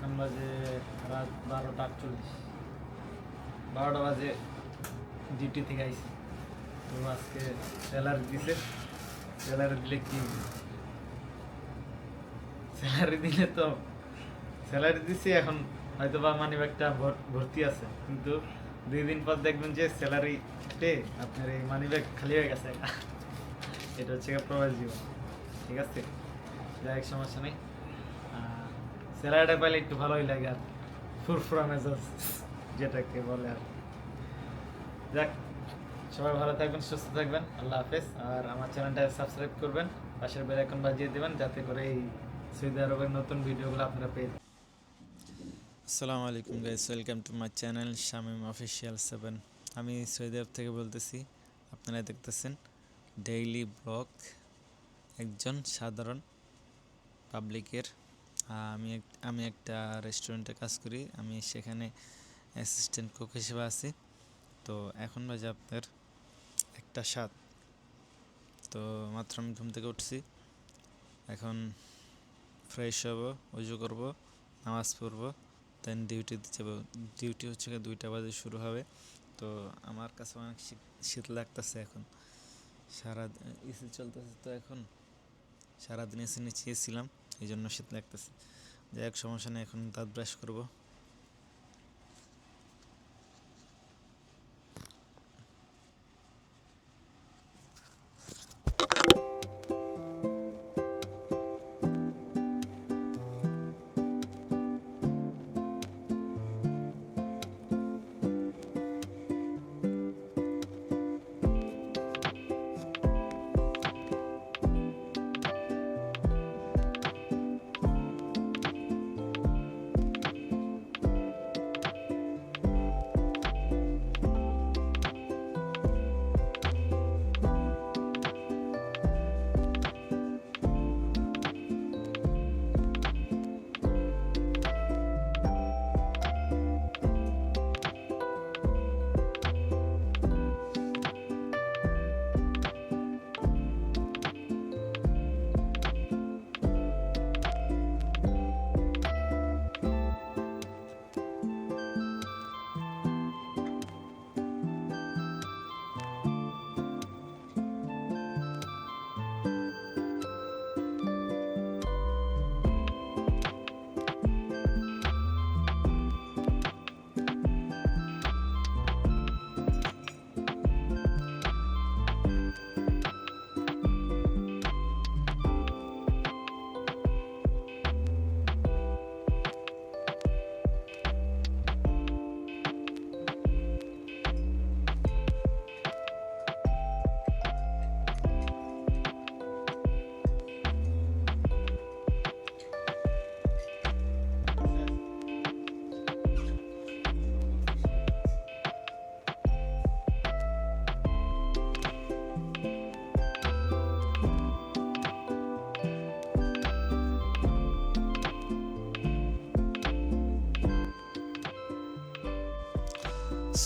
এখন বাজে রাত 12টা 48, 12টা বাজে ডিউটি থেকে আইসি। তো আজকে স্যালারি দিছে, স্যালারি দিলে কি, স্যালারি দিলে তো স্যালারি দিছি, এখন হয়তো বা মানি ব্যাগটা ভর্তি আছে, কিন্তু 2 দিন পর দেখবেন যে স্যালারি পে আপনার এই মানি ব্যাগ খালি হয়ে গেছে। এটা হচ্ছে প্রবাস জীবন, ঠিক আছে? যাই এক সমস্যা নেই, স্যালারিটা পাইলে একটু ভালোই লাগে আর ফুরফুরা মেজাজ যেটাকে বলে। আর যাক, সবাই ভালো থাকবেন, সুস্থ থাকবেন, আল্লাহ হাফেজ। আর আমার চ্যানেলটা সাবস্ক্রাইব করবেন, পাশের বেল আইকন বাজিয়ে দেবেন, যাতে করে এই সৌদি আরবের নতুন ভিডিওগুলো আপনারা পেয়ে যান। আসসালামু আলাইকুম guys, welcome to my channel Shamim official 7। আমি সৌদি আরব থেকে বলতেছি। আপনারা দেখতেছেন ডেইলি ব্লগ, একজন সাধারণ পাবলিকের। আমি একটা রেস্টুরেন্টে কাজ করি, আমি সেখানে অ্যাসিস্ট্যান্ট কুক হিসেবে আছি। তো এখন বাজে আপনার 1টা 7। তো মাত্র আমি ঘুম থেকে উঠছি, এখন ফ্রেশ হব, উজু করব, নামাজ পড়ব, দেন ডিউটিতে যাব। ডিউটি হচ্ছে 2টা বাজে শুরু হবে। তো আমার কাছে অনেক শীত লাগতেছে এখন, সারা এসি চলতেছে, তো এখন সারাদিন এসি নিচে ছিলাম, এই জন্য শীত লাগতেছে। যাই হোক, সমস্যা নেই, এখন দাঁত ব্রাশ করবো।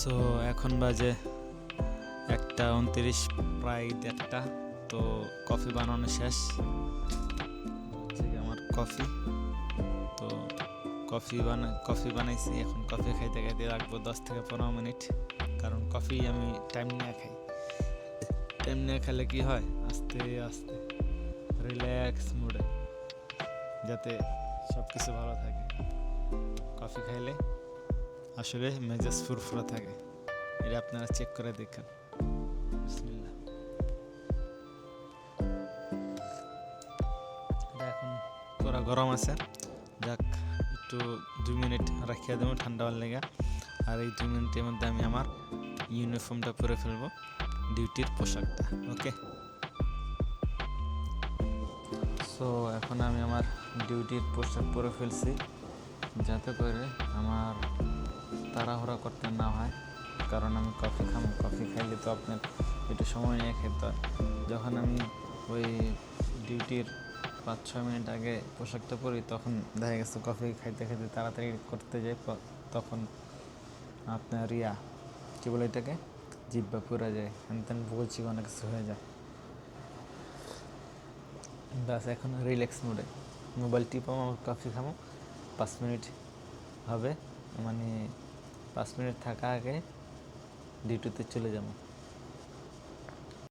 সো এখন বাজে 1টা 29, প্রায় 1:30। তো কফি বানানো শেষ, হচ্ছে কি আমার কফি। তো কফি বানাইছি, এখন কফি খাইতে খাইতে রাখবো 10 থেকে 15 মিনিট, কারণ কফি আমি টাইম নিয়ে খাই। টাইম নিয়ে খেলে কি হয়, আস্তে আস্তে রিল্যাক্স মুডে, যাতে সব কিছু ভালো থাকে। কফি খাইলে আসলে মেজাজ ফুরফুরা থাকে, এটা আপনারা চেক করে দেখেন। বিসমিল্লাহ। এটা এখন পুরো গরম আছে, যাক একটু 2 মিনিট রাখিয়া দেবো ঠান্ডা হওয়ার লেগে। আর এই 2 মিনিটের মধ্যে আমি আমার ইউনিফর্মটা পরে ফেলবো, ডিউটির পোশাকটা। ওকে, সো এখন আমি আমার ডিউটির পোশাক পরে ফেলছি, যাতে করে আমার তাড়াহুড়া করতে না হয়, কারণ আমি কফি খাবো। কফি খাইলে তো আপনার একটু সময় নিয়ে খেতে হয়। যখন আমি ওই ডিউটির 5-6 মিনিট আগে পোশাকটা পরি, তখন দেখা গেছে কফি খাইতে খাইতে তাড়াতাড়ি করতে যাই, তখন আপনার কী বলে এটাকে, জিহ্বা পুড়ে যায়, তেন বলছি অনেক কিছু হয়ে যায়। বাস এখন রিল্যাক্স মোডে মোবাইল টিপাম, আমার কফি খাবো, 5 মিনিট হবে, মানে 5 মিনিট থাকা আগে ডিউটিতে চলে যাবো।